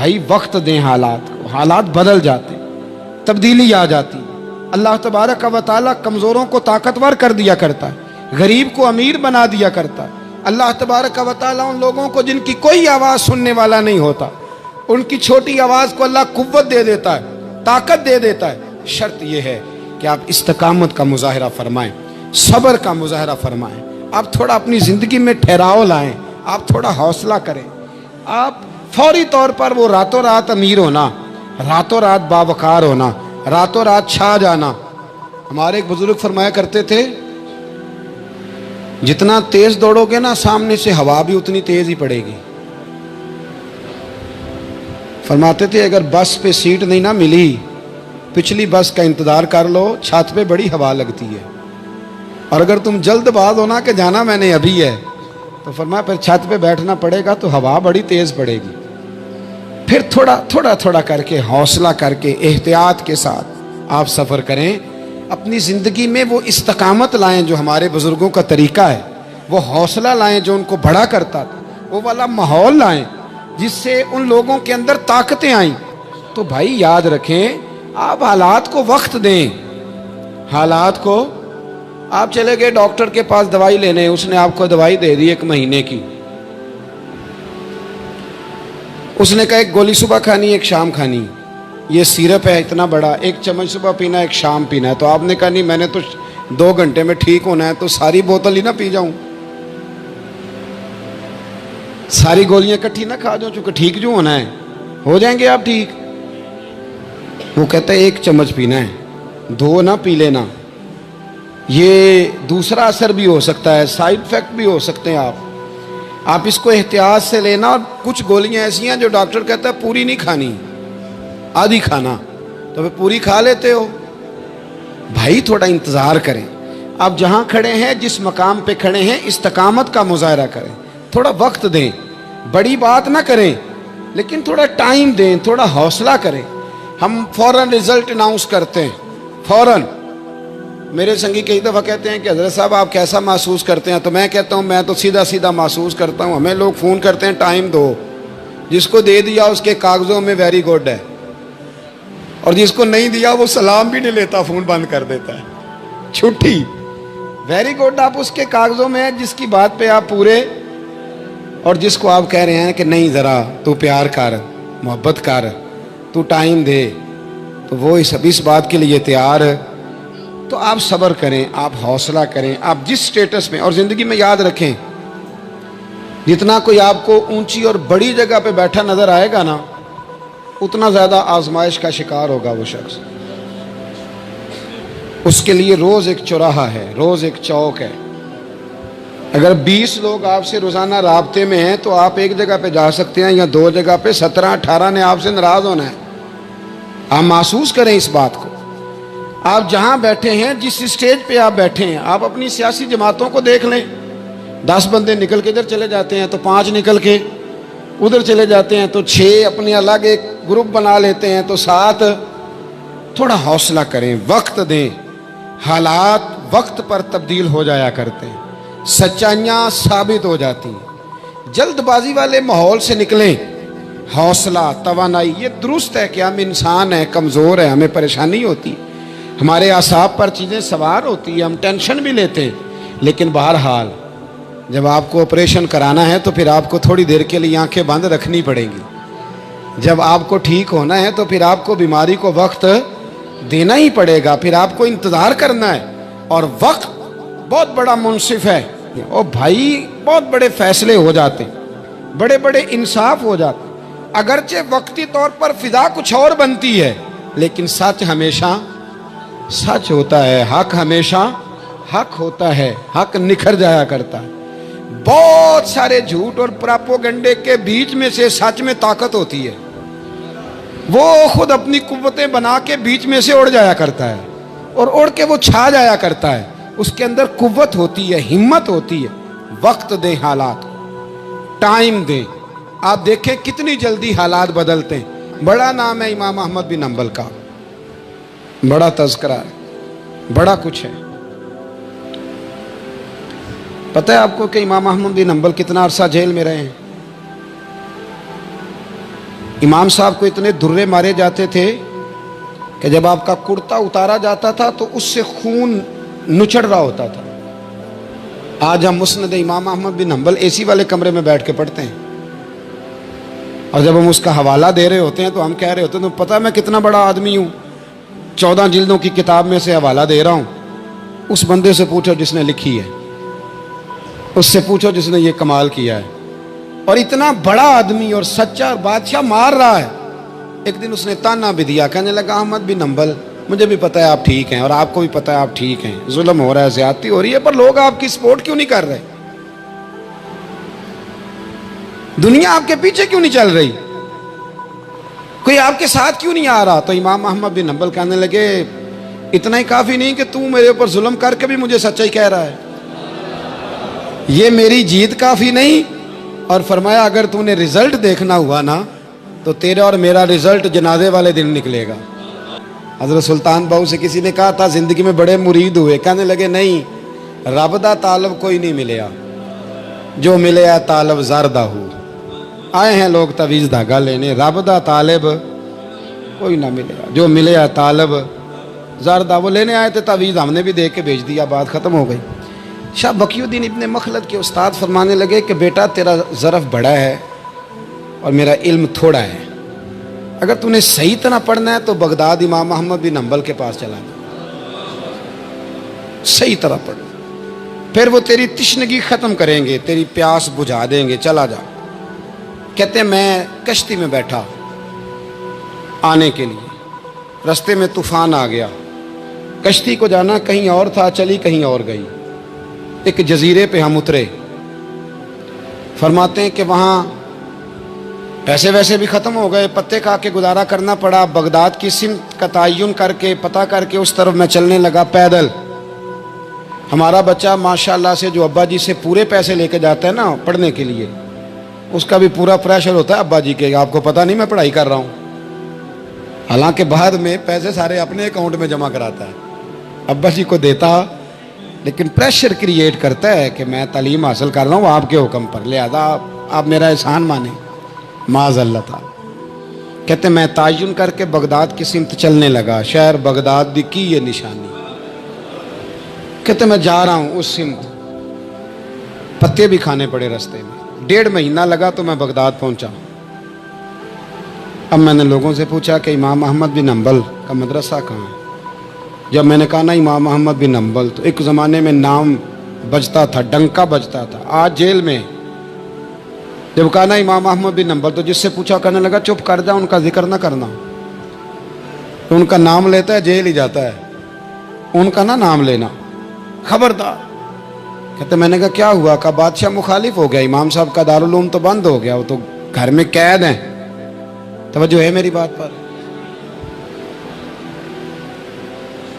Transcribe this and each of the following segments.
بھائی وقت دیں حالات کو، حالات بدل جاتے، تبدیلی آ جاتی۔ اللہ تبارک و تعالیٰ کمزوروں کو طاقتور کر دیا کرتا ہے، غریب کو امیر بنا دیا کرتا ہے۔ اللہ تبارک و تعالیٰ ان لوگوں کو جن کی کوئی آواز سننے والا نہیں ہوتا، ان کی چھوٹی آواز کو اللہ قوت دے دیتا ہے، طاقت دے دیتا ہے۔ شرط یہ ہے کہ آپ استقامت کا مظاہرہ فرمائیں، صبر کا مظاہرہ فرمائیں، آپ تھوڑا اپنی زندگی میں ٹھہراؤ لائیں، آپ تھوڑا حوصلہ کریں۔ آپ فوری طور پر وہ راتوں رات امیر ہونا، راتوں رات باوقار ہونا، راتوں رات چھا جانا۔ ہمارے ایک بزرگ فرمایا کرتے تھے، جتنا تیز دوڑو گے نا سامنے سے ہوا بھی اتنی تیز ہی پڑے گی۔ فرماتے تھے اگر بس پہ سیٹ نہیں نہ ملی، پچھلی بس کا انتظار کر لو، چھت پہ بڑی ہوا لگتی ہے، اور اگر تم جلد باز ہونا کہ جانا میں نے ابھی ہے، تو فرمایا پھر چھت پہ بیٹھنا پڑے گا تو ہوا بڑی تیز پڑے گی۔ پھر تھوڑا تھوڑا کر کے، حوصلہ کر کے، احتیاط کے ساتھ آپ سفر کریں، اپنی زندگی میں وہ استقامت لائیں جو ہمارے بزرگوں کا طریقہ ہے، وہ حوصلہ لائیں جو ان کو بڑا کرتا تھا، وہ والا ماحول لائیں جس سے ان لوگوں کے اندر طاقتیں آئیں۔ تو بھائی یاد رکھیں، آپ حالات کو وقت دیں، حالات کو۔ آپ چلے گئے ڈاکٹر کے پاس دوائی لینے، اس نے آپ کو دوائی دے دی 1 مہینے کی، اس نے کہا 1 گولی صبح کھانی 1 شام کھانی، یہ سیرپ ہے اتنا بڑا، 1 چمچ صبح پینا 1 شام پینا ہے۔ تو آپ نے کہا نہیں میں نے تو 2 گھنٹے میں ٹھیک ہونا ہے، تو ساری بوتل ہی نہ پی جاؤں، ساری گولیاں اکٹھی نہ کھا جاؤں، چونکہ ٹھیک جو ہونا ہے ہو جائیں گے آپ ٹھیک۔ وہ کہتا ہے 1 چمچ پینا ہے، 2 نہ پی لینا، یہ دوسرا اثر بھی ہو سکتا ہے، سائیڈ افیکٹ بھی ہو سکتے ہیں۔ آپ اس کو احتیاط سے لینا، اور کچھ گولیاں ایسی ہیں جو ڈاکٹر کہتا ہے پوری نہیں کھانی، آدھی کھانا، تو پھر پوری کھا لیتے ہو۔ بھائی تھوڑا انتظار کریں، آپ جہاں کھڑے ہیں، جس مقام پہ کھڑے ہیں، استقامت کا مظاہرہ کریں، تھوڑا وقت دیں، بڑی بات نہ کریں لیکن تھوڑا ٹائم دیں، تھوڑا حوصلہ کریں۔ ہم فوراً رزلٹ اناؤنس کرتے ہیں، فوراً۔ میرے سنگی کئی دفعہ کہتے ہیں کہ حضرت صاحب آپ کیسا محسوس کرتے ہیں، تو میں کہتا ہوں میں تو سیدھا محسوس کرتا ہوں۔ ہمیں لوگ فون کرتے ہیں ٹائم دو، جس کو دے دیا اس کے کاغذوں میں ویری گڈ ہے، اور جس کو نہیں دیا وہ سلام بھی نہیں لیتا، فون بند کر دیتا ہے، چھٹی۔ ویری گڈ آپ اس کے کاغذوں میں ہے جس کی بات پہ آپ پورے، اور جس کو آپ کہہ رہے ہیں کہ نہیں ذرا تو پیار کر، محبت کر، تو ٹائم دے، تو وہ اس بات کے لیے تیار ہے۔ تو آپ صبر کریں، آپ حوصلہ کریں، آپ جس سٹیٹس میں، اور زندگی میں یاد رکھیں جتنا کوئی آپ کو اونچی اور بڑی جگہ پہ بیٹھا نظر آئے گا نا، اتنا زیادہ آزمائش کا شکار ہوگا وہ شخص۔ اس کے لیے روز ایک چوراہا ہے، روز ایک چوک ہے۔ اگر 20 لوگ آپ سے روزانہ رابطے میں ہیں تو آپ ایک جگہ پہ جا سکتے ہیں، یا 2 جگہ پہ 17-18 نے آپ سے ناراض ہونا ہے۔ آپ محسوس کریں اس بات کو۔ آپ جہاں بیٹھے ہیں، جس اسٹیج پہ آپ بیٹھے ہیں، آپ اپنی سیاسی جماعتوں کو دیکھ لیں، 10 بندے نکل کے ادھر چلے جاتے ہیں تو 5 نکل کے ادھر چلے جاتے ہیں، تو 6 اپنے الگ ایک گروپ بنا لیتے ہیں، تو 7۔ تھوڑا حوصلہ کریں، وقت دیں، حالات وقت پر تبدیل ہو جایا کرتے ہیں، سچائیاں ثابت ہو جاتی ہیں۔ جلد بازی والے ماحول سے نکلیں، حوصلہ، توانائی، یہ درست ہے کہ ہم انسان ہیں، کمزور ہیں، ہمیں پریشانی ہوتی ہے، ہمارے اعصاب پر چیزیں سوار ہوتی ہیں، ہم ٹینشن بھی لیتے ہیں، لیکن بہرحال جب آپ کو آپریشن کرانا ہے تو پھر آپ کو تھوڑی دیر کے لیے آنکھیں بند رکھنی پڑیں گی۔ جب آپ کو ٹھیک ہونا ہے تو پھر آپ کو بیماری کو وقت دینا ہی پڑے گا، پھر آپ کو انتظار کرنا ہے، اور وقت بہت بڑا منصف ہے۔ اور بھائی بہت بڑے فیصلے ہو جاتے ہیں، بڑے بڑے انصاف ہو جاتے ہیں، اگرچہ وقتی طور پر فضا کچھ اور بنتی ہے، لیکن سچ ہمیشہ سچ ہوتا ہے، حق ہمیشہ حق ہوتا ہے، حق نکھر جایا کرتا ہے۔ بہت سارے جھوٹ اور پراپوگنڈے کے بیچ میں سے سچ میں طاقت ہوتی ہے، وہ خود اپنی قوتیں بنا کے بیچ میں سے اڑ جایا کرتا ہے، اور اڑ کے وہ چھا جایا کرتا ہے، اس کے اندر قوت ہوتی ہے، ہمت ہوتی ہے۔ وقت دیں، حالات کو ٹائم دیں، آپ دیکھیں کتنی جلدی حالات بدلتے ہیں۔ بڑا نام ہے امام احمد بن حنبل کا، بڑا تذکرہ ہے، بڑا کچھ ہے۔ پتہ ہے آپ کو کہ امام احمد بن حنبل کتنا عرصہ جیل میں رہے ہیں؟ امام صاحب کو اتنے درے مارے جاتے تھے کہ جب آپ کا کرتا اتارا جاتا تھا تو اس سے خون نچڑ رہا ہوتا تھا. آج ہم مسند امام احمد بن حنبل اے سی والے کمرے میں بیٹھ کے پڑھتے ہیں، اور جب ہم اس کا حوالہ دے رہے ہوتے ہیں تو ہم کہہ رہے ہوتے ہیں تو پتہ میں کتنا بڑا آدمی ہوں، 14 جلدوں کی کتاب میں سے حوالہ دے رہا ہوں. اس بندے سے پوچھو جس نے لکھی ہے، اس سے پوچھو جس نے یہ کمال کیا ہے. اور اتنا بڑا آدمی اور سچا بادشاہ مار رہا ہے. ایک دن اس نے تانا بھی دیا، کہنے لگا احمد بن حنبل مجھے بھی پتہ ہے آپ ٹھیک ہیں اور آپ کو بھی پتہ ہے آپ ٹھیک ہیں، ظلم ہو رہا ہے، زیادتی ہو رہی ہے، پر لوگ آپ کی سپورٹ کیوں نہیں کر رہے؟ دنیا آپ کے پیچھے کیوں نہیں چل رہی؟ کوئی آپ کے ساتھ کیوں نہیں آ رہا؟ تو امام احمد بن حنبل کہنے لگے اتنا ہی کافی نہیں کہ تو میرے اوپر ظلم کر کے بھی مجھے سچائی کہہ رہا ہے، یہ میری جیت کافی نہیں. اور فرمایا اگر تو نے رزلٹ دیکھنا ہوا نا تو تیرا اور میرا رزلٹ جنازے والے دن نکلے گا. حضرت سلطان بہو سے کسی نے کہا تھا زندگی میں بڑے مرید ہوئے، کہنے لگے نہیں، رب دا طالب کوئی نہیں ملیا، جو ملیا طالب زردہ ہو. آئے ہیں لوگ تویز دھاگا لینے، رب دا طالب کوئی نہ ملیا، جو ملیا طالب زردہ. وہ لینے آئے تھے تویز، ہم نے بھی دے کے بھیج دیا، بات ختم ہو گئی. شاہ بقی الدین ابن مخلد کے استاد فرمانے لگے کہ بیٹا تیرا ظرف بڑا ہے اور میرا علم تھوڑا ہے، اگر تو نے صحیح طرح پڑھنا ہے تو بغداد امام احمد بن حنبل کے پاس چلا جا، صحیح طرح پڑھ، پھر وہ تیری تشنگی ختم کریں گے، تیری پیاس بجھا دیں گے، چلا جا. کہتے ہیں میں کشتی میں بیٹھا آنے کے لیے، رستے میں طوفان آ گیا، کشتی کو جانا کہیں اور تھا، چلی کہیں اور گئی. ایک جزیرے پہ ہم اترے. فرماتے ہیں کہ وہاں پیسے ویسے بھی ختم ہو گئے، پتے کھا کے گزارا کرنا پڑا. بغداد کی سمت کا تعین کر کے پتہ کر کے اس طرف میں چلنے لگا پیدل. ہمارا بچہ ماشاءاللہ سے جو ابا جی سے پورے پیسے لے کے جاتا ہے نا پڑھنے کے لیے، اس کا بھی پورا پریشر ہوتا ہے ابا جی کے، آپ کو پتہ نہیں میں پڑھائی کر رہا ہوں، حالانکہ بعد میں پیسے سارے اپنے اکاؤنٹ میں جمع کراتا ہے، ابا جی کو دیتا، لیکن پریشر کریٹ کرتا ہے کہ میں تعلیم حاصل کر رہا ہوں آپ کے حکم پر، لہذا آپ میرا احسان مانیں معاذ اللہ تعالی. کہتے میں تعین کر کے بغداد کی سمت چلنے لگا، شہر بغداد دی کی یہ نشانی. کہتے میں جا رہا ہوں اس سمت، پتے بھی کھانے پڑے رستے میں. 1.5 مہینہ لگا تو میں بغداد پہنچا. اب میں نے لوگوں سے پوچھا کہ امام احمد بن حنبل کا مدرسہ کہاں ہے؟ جب میں نے کہا نا امام احمد بن حنبل، تو ایک زمانے میں نام بجتا تھا، ڈنکا بجتا تھا. آج جیل میں جب کہا نا امام احمد بن حنبل تو جس سے پوچھا کہنے لگا چپ کر جا، ان کا ذکر نہ کرنا، ان کا نام لیتا ہے جیل ہی جاتا ہے، ان کا نہ نام لینا، خبردار. کہتے میں نے کہا کیا ہوا؟ کہا بادشاہ مخالف ہو گیا، امام صاحب کا دارالعلوم تو بند ہو گیا، وہ تو گھر میں قید ہیں. توجہ ہے میری بات پر؟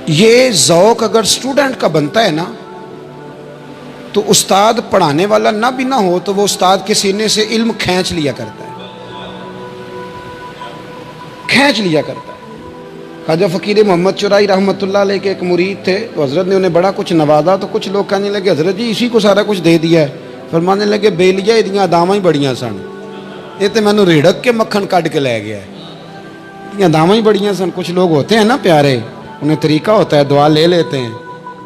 یہ ذوق اگر اسٹوڈنٹ کا بنتا ہے نا تو استاد پڑھانے والا نہ بھی نہ ہو تو وہ استاد کے سینے سے علم کھینچ لیا کرتا ہے، کھینچ لیا کرتا ہے. خواجہ فقیر محمد چرائی رحمۃ اللہ علیہ کے ایک مرید تھے، تو حضرت نے انہیں بڑا کچھ نوازا، تو کچھ لوگ کہنے لگے حضرت جی اسی کو سارا کچھ دے دیا ہے. فرمانے لگے بیلیاں ادیاں داواں ہی بڑیاں سن، یہ تو مینوں ریڑک کے مکھن کڈ کے لے گیا ہے، ادیاں داواں ہی بڑیاں سن. کچھ لوگ ہوتے ہیں نا پیارے، انہیں طریقہ ہوتا ہے دعا لے لیتے ہیں،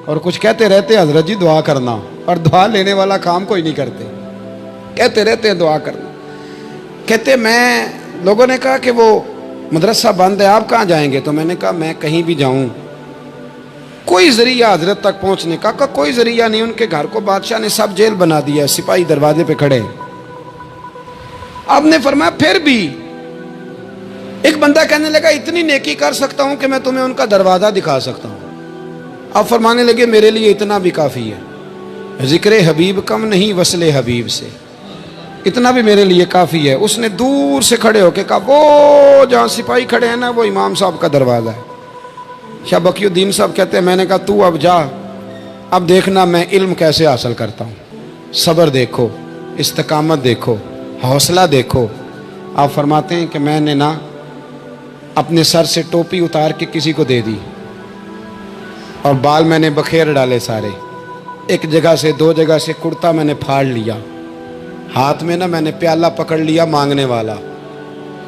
اور کچھ کہتے رہتے ہیں حضرت جی دعا کرنا، اور دعا لینے والا کام کوئی نہیں کرتے، کہتے رہتے ہیں دعا کرنا. کہتے میں لوگوں نے کہا کہ وہ مدرسہ بند ہے، آپ کہاں جائیں گے؟ تو میں نے کہا میں کہیں بھی جاؤں کوئی ذریعہ حضرت تک پہنچنے کا. کوئی ذریعہ نہیں، ان کے گھر کو بادشاہ نے سب جیل بنا دیا، سپاہی دروازے پہ کھڑے. آپ نے فرمایا پھر بھی ایک بندہ کہنے لگا اتنی نیکی کر سکتا ہوں کہ میں تمہیں ان کا دروازہ دکھا سکتا ہوں. آپ فرمانے لگے میرے لیے اتنا بھی کافی ہے، ذکر حبیب کم نہیں وصل حبیب سے، اتنا بھی میرے لیے کافی ہے. اس نے دور سے کھڑے ہو کے کہا وہ جہاں سپاہی کھڑے ہیں نا وہ امام صاحب کا دروازہ ہے. شاہ بقی الدین صاحب کہتے ہیں میں نے کہا تو اب جا، اب دیکھنا میں علم کیسے حاصل کرتا ہوں. صبر دیکھو، استقامت دیکھو، حوصلہ دیکھو. آپ فرماتے ہیں کہ میں نے نا اپنے سر سے ٹوپی اتار کے کسی کو دے دی، اور بال میں نے بخیر ڈالے سارے، ایک جگہ سے 2 جگہ سے کرتا میں نے پھاڑ لیا، ہاتھ میں نا میں نے پیالہ پکڑ لیا مانگنے والا،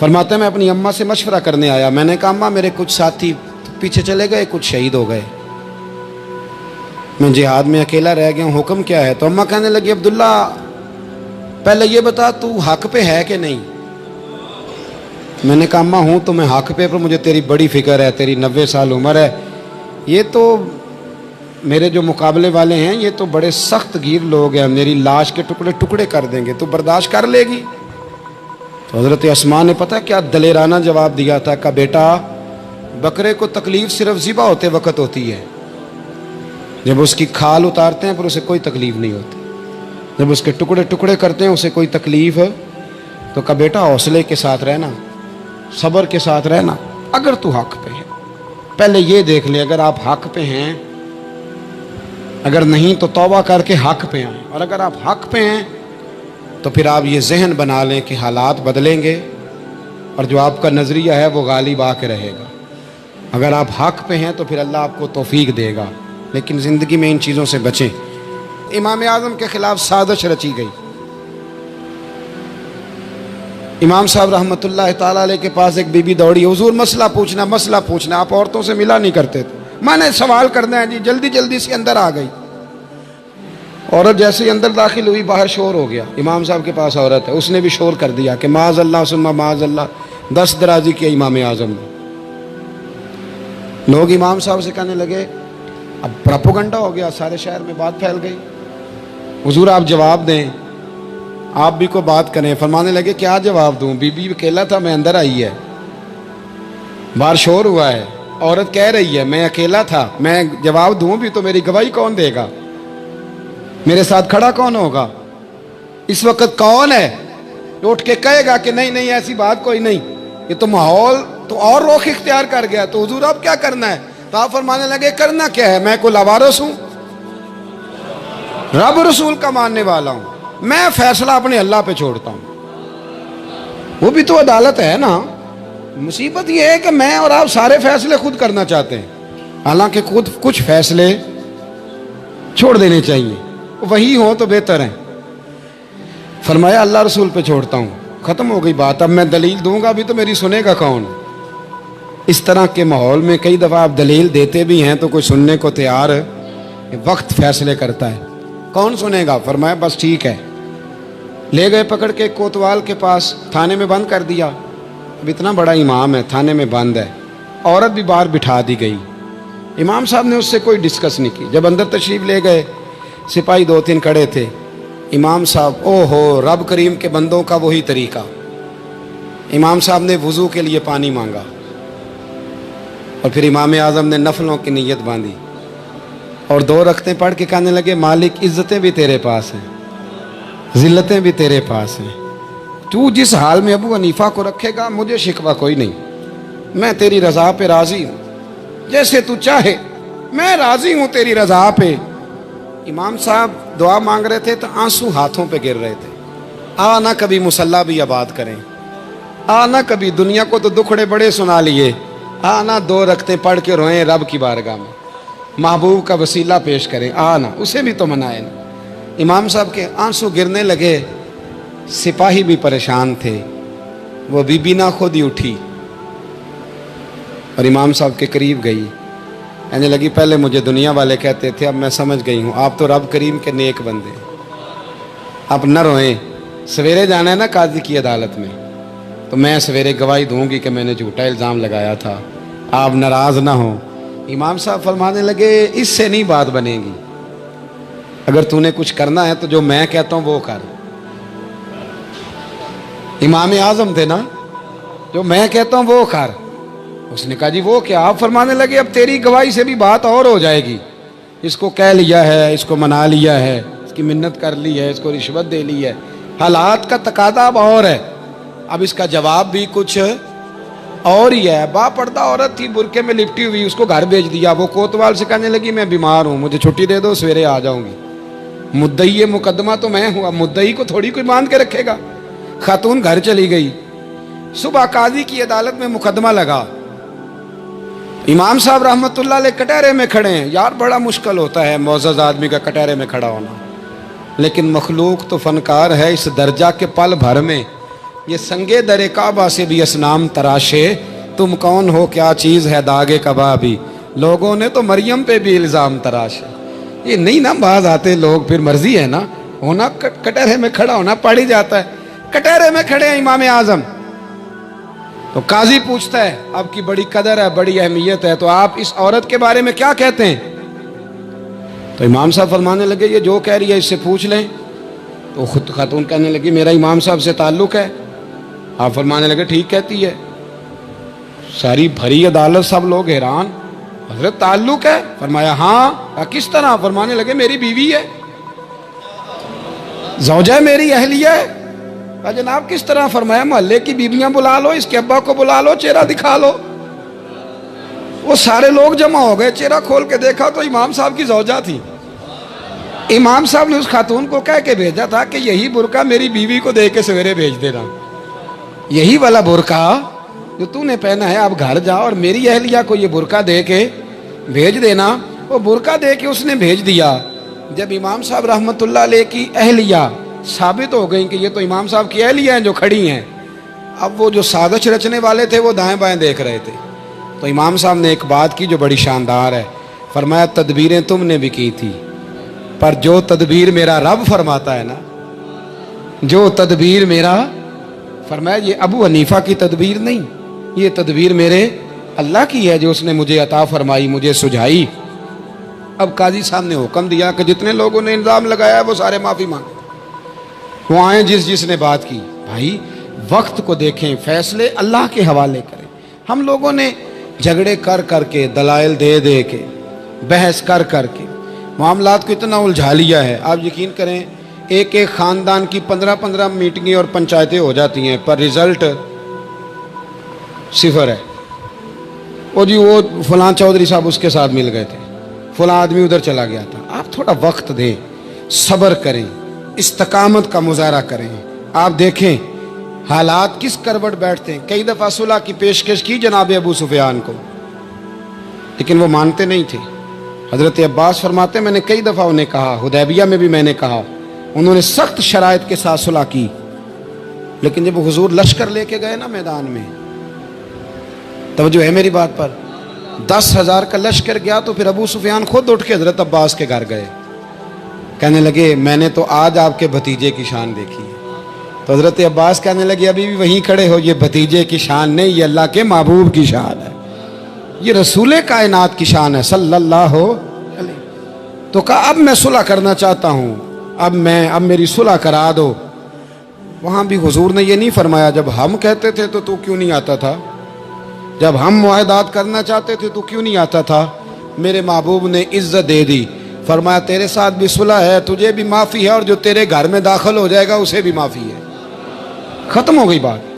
فرماتے ہیں میں اپنی اماں سے مشورہ کرنے آیا. میں نے کہا اماں میرے کچھ ساتھی پیچھے چلے گئے, کچھ شہید ہو گئے, میں جہاد میں اکیلا رہ گیا ہوں, حکم کیا ہے؟ تو اماں کہنے لگی عبداللہ پہلے یہ بتا تو حق پہ ہے کہ نہیں. میں نے کہا اماں ہوں تو میں حق پہ, پر مجھے تیری بڑی فکر ہے, تیری 90 سال عمر ہے, یہ تو میرے جو مقابلے والے ہیں یہ تو بڑے سخت گیر لوگ ہیں, میری لاش کے ٹکڑے ٹکڑے کر دیں گے, تو برداشت کر لے گی؟ تو حضرت اسماء نے پتہ کیا دلیرانہ جواب دیا تھا کہ بیٹا بکرے کو تکلیف صرف ذبح ہوتے وقت ہوتی ہے, جب اس کی کھال اتارتے ہیں پر اسے کوئی تکلیف نہیں ہوتی, جب اس کے ٹکڑے ٹکڑے کرتے ہیں اسے کوئی تکلیف. تو کہا بیٹا حوصلے کے ساتھ رہنا, صبر کے ساتھ رہنا, اگر تو حق پہ ہے پہلے یہ دیکھ لے اگر آپ حق پہ ہیں, اگر نہیں تو توبہ کر کے حق پہ آئیں, اور اگر آپ حق پہ ہیں تو پھر آپ یہ ذہن بنا لیں کہ حالات بدلیں گے اور جو آپ کا نظریہ ہے وہ غالب آ کے رہے گا. اگر آپ حق پہ ہیں تو پھر اللہ آپ کو توفیق دے گا, لیکن زندگی میں ان چیزوں سے بچیں. امام اعظم کے خلاف سازش رچی گئی. امام صاحب رحمۃ اللہ تعالیٰ علیہ کے پاس ایک بی بی دوڑی, حضور مسئلہ پوچھنا, آپ عورتوں سے ملا نہیں کرتے تھے, میں نے سوال کرنا ہے جی, جلدی جلدی سے اندر آ گئی. عورت جیسے ہی اندر داخل ہوئی باہر شور ہو گیا, امام صاحب کے پاس عورت ہے, اس نے بھی شور کر دیا کہ معاذ اللہ ثم معاذ اللہ, 10 درازی کیا امام اعظم نے. لوگ امام صاحب سے کہنے لگے اب پراپوگنڈا ہو گیا, سارے شہر میں بات پھیل گئی, حضور آپ جواب دیں, آپ بھی کو بات کریں. فرمانے لگے کیا جواب دوں, بی بی اکیلا تھا, میں اندر آئی ہے, باہر شور ہوا ہے, عورت کہہ رہی ہے میں اکیلا تھا, میں جواب دوں بھی تو میری گواہی کون دے گا, میرے ساتھ کھڑا کون ہوگا, اس وقت کون ہے جو اٹھ کے کہے گا کہ نہیں نہیں ایسی بات کوئی نہیں. یہ تو ماحول تو اور رخ اختیار کر گیا, تو حضور اب کیا کرنا ہے؟ تو آپ فرمانے لگے کرنا کیا ہے, میں کوئی لاوارث ہوں, رب رسول کا ماننے والا ہوں, میں فیصلہ اپنے اللہ پہ چھوڑتا ہوں. وہ بھی تو عدالت ہے نا. مصیبت یہ ہے کہ میں اور آپ سارے فیصلے خود کرنا چاہتے ہیں, حالانکہ خود کچھ فیصلے چھوڑ دینے چاہیے, وہی ہو تو بہتر ہے. فرمایا اللہ رسول پہ چھوڑتا ہوں, ختم ہو گئی بات. اب میں دلیل دوں گا بھی تو میری سنے گا کون؟ اس طرح کے ماحول میں کئی دفعہ آپ دلیل دیتے بھی ہیں تو کوئی سننے کو تیار, وقت فیصلے کرتا ہے, کون سنے گا؟ فرمایا بس ٹھیک ہے. لے گئے پکڑ کے کوتوال کے پاس, تھانے میں بند کر دیا. اب اتنا بڑا امام ہے, تھانے میں بند ہے, عورت بھی باہر بٹھا دی گئی. امام صاحب نے اس سے کوئی ڈسکس نہیں کی. جب اندر تشریف لے گئے, سپاہی 2-3 کھڑے تھے. امام صاحب او ہو, رب کریم کے بندوں کا وہی طریقہ. امام صاحب نے وضو کے لیے پانی مانگا, اور پھر امام اعظم نے نفلوں کی نیت باندھی, اور 2 رکعتیں پڑھ کے کہنے لگے مالک عزتیں بھی تیرے پاس ہیں, ذلتیں بھی تیرے پاس ہیں, تو جس حال میں ابو حنیفہ کو رکھے گا مجھے شکوہ کوئی نہیں, میں تیری رضا پہ راضی ہوں, جیسے تو چاہے میں راضی ہوں تیری رضا پہ. امام صاحب دعا مانگ رہے تھے تو آنسو ہاتھوں پہ گر رہے تھے. آنا کبھی مصلی بھی آباد کریں, آنا کبھی, دنیا کو تو دکھڑے بڑے سنا لیے, آنا 2 رکعتیں پڑھ کے روئیں رب کی بارگاہ میں, محبوب کا وسیلہ پیش کریں, آنا اسے بھی تو منائیں نا. امام صاحب کے آنسو گرنے لگے. سپاہی بھی پریشان تھے, وہ بی بی نہ خود ہی اٹھی اور امام صاحب کے قریب گئی, کہنے لگی پہلے مجھے دنیا والے کہتے تھے, اب میں سمجھ گئی ہوں آپ تو رب کریم کے نیک بندے, اب نہ روئیں, سویرے جانا ہے نا قاضی کی عدالت میں, تو میں سویرے گواہی دوں گی کہ میں نے جھوٹا الزام لگایا تھا, آپ ناراض نہ ہوں. امام صاحب فرمانے لگے اس سے نہیں بات بنے گی, اگر تو نے کچھ کرنا ہے تو جو میں کہتا ہوں وہ کر. امام اعظم تھے نا, جو میں کہتا ہوں وہ کر. اس نے کہا جی وہ کیا؟ آپ فرمانے لگے اب تیری گواہی سے بھی بات اور ہو جائے گی, اس کو کہہ لیا ہے, اس کو منا لیا ہے, اس کی منت کر لی ہے, اس کو رشوت دے لی ہے, حالات کا تقاضا اب اور ہے, اب اس کا جواب بھی کچھ اور ہی ہے. با پردہ عورت تھی, برقعے میں لپٹی ہوئی, اس کو گھر بھیج دیا. وہ کوتوال سے کہنے لگی میں بیمار ہوں, مجھے چھٹی دے دو, سویرے آ جاؤں گی. مدعی مقدمہ تو میں ہوں, اب مدعی کو تھوڑی کوئی باندھ کے رکھے گا. خاتون گھر چلی گئی. صبح قاضی کی عدالت میں مقدمہ لگا. امام صاحب رحمۃ اللہ علیہ کٹہرے میں کھڑے ہیں. یار بڑا مشکل ہوتا ہے معزز آدمی کا کٹہرے میں کھڑا ہونا, لیکن مخلوق تو فنکار ہے, اس درجہ کے پل بھر میں یہ سنگے در کعبہ سے بھی اسنام تراشے، تم کون ہو کیا چیز ہے داغے کبابی، لوگوں نے تو مریم پہ بھی الزام تراشے۔ یہ نہیں نا باز آتے لوگ، پھر مرضی ہے نا، ہونا کٹہرے میں کھڑا ہونا پڑ ہی جاتا ہے۔ کٹہرے میں کھڑے ہیں امام اعظم، تو قاضی پوچھتا ہے آپ کی بڑی قدر ہے، بڑی اہمیت ہے، تو آپ اس عورت کے بارے میں کیا کہتے ہیں؟ تو امام صاحب فرمانے لگے یہ جو کہہ رہی ہے اس سے پوچھ لیں۔ تو خود خاتون کہنے لگی میرا امام صاحب سے تعلق ہے۔ آپ فرمانے لگے ٹھیک کہتی ہے۔ ساری بھری عدالت سب لوگ حیران، حضرت تعلق ہے؟ فرمایا ہاں۔ کس طرح؟ فرمانے لگے میری بیوی ہے، زوجہ میری اہلیہ ہے۔ جناب کس طرح؟ فرمایا محلے کی بیویاں بلا لو، اس کے ابا کو بلا لو، چہرہ دکھا لو۔ وہ سارے لوگ جمع ہو گئے، چہرہ کھول کے دیکھا تو امام صاحب کی زوجہ تھی۔ امام صاحب نے اس خاتون کو کہہ کے بھیجا تھا کہ یہی برقع میری بیوی کو دے کے سویرے بھیج دینا، یہی والا برقع جو تو نے پہنا ہے، اب گھر جا اور میری اہلیہ کو یہ برقع دے کے بھیج دینا۔ وہ برقع دے کے اس نے بھیج دیا۔ جب امام صاحب رحمت اللہ علیہ کی اہلیہ ثابت ہو گئی کہ یہ تو امام صاحب کی اہلیہ ہیں جو کھڑی ہیں، اب وہ جو سازش رچنے والے تھے وہ دائیں بائیں دیکھ رہے تھے، تو امام صاحب نے ایک بات کی جو بڑی شاندار ہے، فرمایا تدبیریں تم نے بھی کی تھی، پر جو تدبیر میرا رب فرماتا ہے نا، جو تدبیر میرا، فرمایا یہ ابو حنیفہ کی تدبیر نہیں، یہ تدبیر میرے اللہ کی ہے جو اس نے مجھے عطا فرمائی، مجھے سجھائی۔ اب قاضی صاحب نے حکم دیا کہ جتنے لوگوں نے الزام لگایا وہ سارے معافی مانگیں، وہ آئیں جس نے بات کی۔ بھائی وقت کو دیکھیں، فیصلے اللہ کے حوالے کریں۔ ہم لوگوں نے جھگڑے کر کر کے، دلائل دے دے کے، بحث کر کر کے معاملات کو اتنا الجھا لیا ہے۔ آپ یقین کریں ایک ایک خاندان کی 15 میٹنگیں اور پنچایتیں ہو جاتی ہیں، پر رزلٹ صفر ہے۔ وہ جی وہ فلاں چودھری صاحب اس کے ساتھ مل گئے تھے، فلاں آدمی ادھر چلا گیا تھا۔ آپ تھوڑا وقت دیں، صبر کریں، استقامت کا مظاہرہ کریں۔ آپ دیکھیں حالات کس کروٹ بیٹھتے ہیں۔ کئی دفعہ صلح کی پیشکش کی جناب ابو سفیان کو، لیکن وہ مانتے نہیں تھے۔ حضرت عباس فرماتے میں نے کئی دفعہ انہیں کہا، حدیبیہ میں بھی میں نے کہا، انہوں نے سخت شرائط کے ساتھ صلح کی، لیکن جب حضور لشکر لے کے گئے نا میدان میں، توجہ ہے میری بات پر، 10,000 کا لشکر گیا تو پھر ابو سفیان خود اٹھ کے حضرت عباس کے گھر گئے، کہنے لگے میں نے تو آج آپ کے بھتیجے کی شان دیکھی ہے۔ تو حضرت عباس کہنے لگے ابھی بھی وہیں کھڑے ہو، یہ بھتیجے کی شان نہیں، یہ اللہ کے محبوب کی شان ہے، یہ رسول کائنات کی شان ہے صلی اللہ علیہ۔ تو کہا اب میں صلح کرنا چاہتا ہوں، اب میری صلح کرا دو۔ وہاں بھی حضور نے یہ نہیں فرمایا جب ہم کہتے تھے تو کیوں نہیں آتا تھا، جب ہم معاہدات کرنا چاہتے تھے تو کیوں نہیں آتا تھا۔ میرے محبوب نے عزت دے دی، فرمایا تیرے ساتھ بھی صلح ہے، تجھے بھی معافی ہے، اور جو تیرے گھر میں داخل ہو جائے گا اسے بھی معافی ہے۔ ختم ہو گئی بات۔